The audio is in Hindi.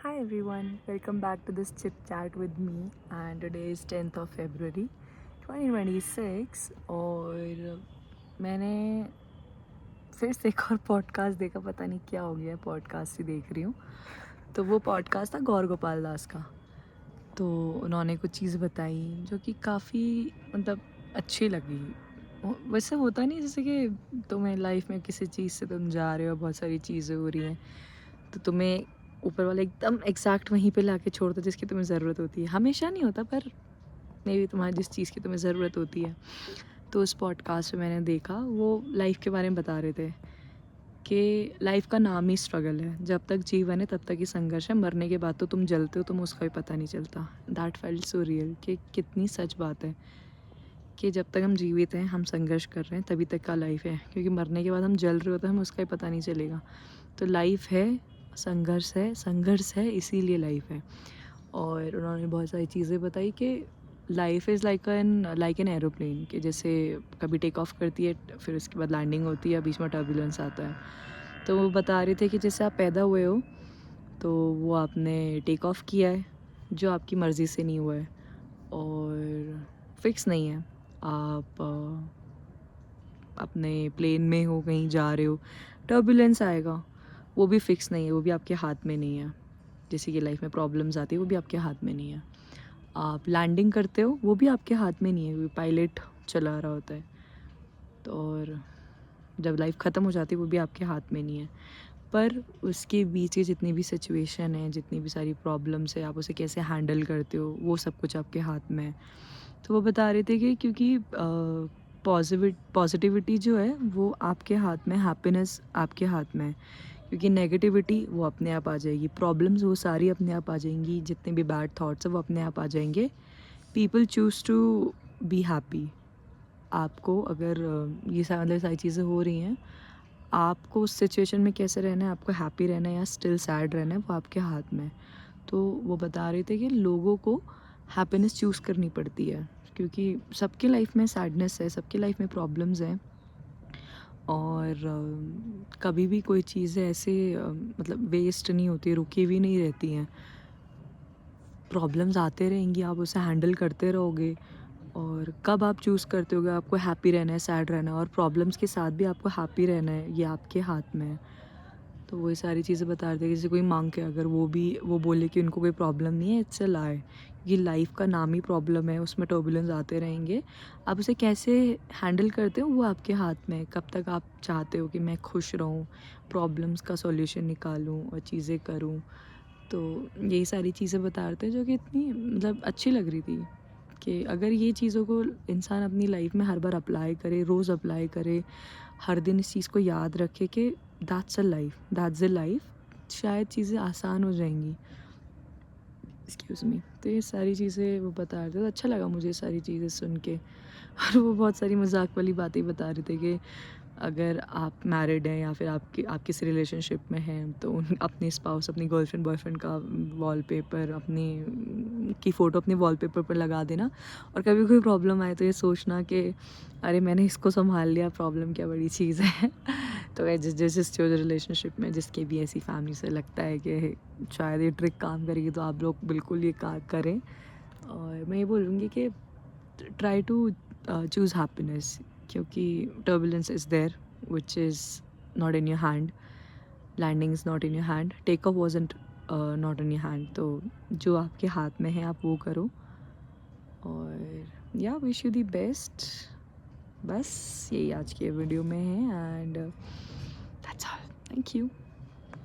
Hi everyone, welcome back to this chit chat with me and today is 10th of February 2026 और मैंने फिर से एक और पॉडकास्ट देखा। पता नहीं क्या हो गया, पॉडकास्ट ही देख रही हूँ। तो वो पॉडकास्ट था गौर गोपाल दास का। तो उन्होंने कुछ चीज़ बताई जो कि काफ़ी मतलब अच्छी लगी। वैसे होता नहीं जैसे कि तुम्हें लाइफ में किसी चीज़ से तुम जा रहे हो, बहुत सारी चीज़ें हो रही हैं, तो तुम्हें ऊपर वाला एकदम एग्जैक्ट वहीं पे लाके छोड़ता जिसकी तुम्हें ज़रूरत होती है। हमेशा नहीं होता, पर मे बी तुम्हारी जिस चीज़ की तुम्हें ज़रूरत होती है। तो उस पॉडकास्ट में मैंने देखा, वो लाइफ के बारे में बता रहे थे कि लाइफ का नाम ही स्ट्रगल है। जब तक जीवन है तब तक ही संघर्ष है, मरने के बाद तो तुम जलते हो, तुम्हें उसका भी पता नहीं चलता। दैट फेल्ट सो रियल कि कितनी सच बात है कि जब तक हम जीवित हैं, हम संघर्ष कर रहे हैं, तभी तक का लाइफ है। क्योंकि मरने के बाद हम जल रहे होते हैं, हमें उसका भी पता नहीं चलेगा। तो लाइफ है, संघर्ष है, इसीलिए लाइफ है। और उन्होंने बहुत सारी चीज़ें बताई कि life is like an aeroplane, कि जैसे कभी टेक ऑफ करती है, फिर उसके बाद लैंडिंग होती है, बीच में टर्बुलेंस आता है। तो वो बता रहे थे कि जैसे आप पैदा हुए हो, तो वो आपने टेक ऑफ किया है, जो आपकी मर्ज़ी से नहीं हुआ है और फिक्स नहीं है। आप अपने प्लेन में हो, कहीं जा रहे हो, टर्बुलेंस आएगा, वो भी फिक्स नहीं है, वो भी आपके हाथ में नहीं है। जैसे कि लाइफ में प्रॉब्लम्स आती है, वो भी आपके हाथ में नहीं है। आप लैंडिंग करते हो, वो भी आपके हाथ में नहीं है, वो पायलट चला रहा होता है। तो और जब लाइफ ख़त्म हो जाती है, वो भी आपके हाथ में नहीं है। पर उसके बीच की जितनी भी सिचुएशन है, जितनी भी सारी प्रॉब्लम्स है, आप उसे कैसे हैंडल करते हो, वो सब कुछ आपके हाथ में है। तो वो बता रहे थे कि क्योंकि पॉजिटिविटी जो है वो आपके हाथ में, हैप्पीनेस आपके हाथ में है। क्योंकि नेगेटिविटी वो अपने आप आ जाएगी, प्रॉब्लम्स वो सारी अपने आप आ जाएंगी, जितने भी बैड थॉट्स हैं वो अपने आप आ जाएंगे। People choose to be happy. आपको अगर ये मतलब सारी चीज़ें हो रही हैं, आपको उस सिचुएशन में कैसे रहना है, आपको हैप्पी रहना है या स्टिल सैड रहना है, वो आपके हाथ में है। तो वो बता रहे थे कि लोगों को हैप्पीनेस चूज़ करनी पड़ती है, क्योंकि सबके लाइफ में सैडनेस है, सबके लाइफ में प्रॉब्लम्स हैं। और कभी भी कोई चीज़ें ऐसे मतलब वेस्ट नहीं होती, रुकी हुई नहीं रहती हैं। प्रॉब्लम्स आते रहेंगी, आप उसे हैंडल करते रहोगे। और कब आप चूज़ करते होगे आपको हैप्पी रहना है, सैड रहना है, और प्रॉब्लम्स के साथ भी आपको हैप्पी रहना है, ये आपके हाथ में है। तो वही सारी चीज़ें बता रहे थे। जैसे कोई मांग के अगर वो बोले कि उनको कोई प्रॉब्लम नहीं है, इट्स अ लाई। ये लाइफ का नाम ही प्रॉब्लम है, उसमें टर्बुलेंस आते रहेंगे। आप उसे कैसे हैंडल करते हो, वो आपके हाथ में है। कब तक आप चाहते हो कि मैं खुश रहूँ, प्रॉब्लम्स का सॉल्यूशन निकालूँ और चीज़ें करूँ। तो यही सारी चीज़ें बता रहे थे, जो कि इतनी मतलब अच्छी लग रही थी कि अगर ये चीज़ों को इंसान अपनी लाइफ में हर बार अप्लाई करे, रोज़ अप्लाई करे, हर दिन इस चीज़ को याद रखे कि दैट्स अ लाइफ, शायद चीज़ें आसान हो जाएंगी। Excuse me. तो ये सारी चीज़ें वो बता रहे थे, तो अच्छा लगा मुझे ये सारी चीज़ें सुन के। और वो बहुत सारी मजाक वाली बातें बता रहे थे कि अगर आप मैरिड हैं या फिर आप किसी रिलेशनशिप में हैं, तो अपनी स्पाउस, अपनी गर्लफ्रेंड बॉयफ्रेंड का वॉलपेपर अपनी की फ़ोटो अपने वॉलपेपर पर लगा देना। और कभी कोई प्रॉब्लम आए तो ये सोचना कि अरे मैंने इसको संभाल लिया, प्रॉब्लम क्या बड़ी चीज़ है। तो जिस जो रिलेशनशिप में जिसके भी ऐसी फैमिली से लगता है कि शायद ये ट्रिक काम करेगी, तो आप लोग बिल्कुल ये करें। और मैं ये बोलूँगी कि ट्राई टू चूज़ हैप्पीनेस, क्योंकि turbulence is there, which is not in your hand. Landing is not in your hand, take off wasn't not in your hand. तो जो आपके हाथ में है आप वो करो। और या विश यू दी बेस्ट। बस यही आज के वीडियो में है, and that's all. Thank you.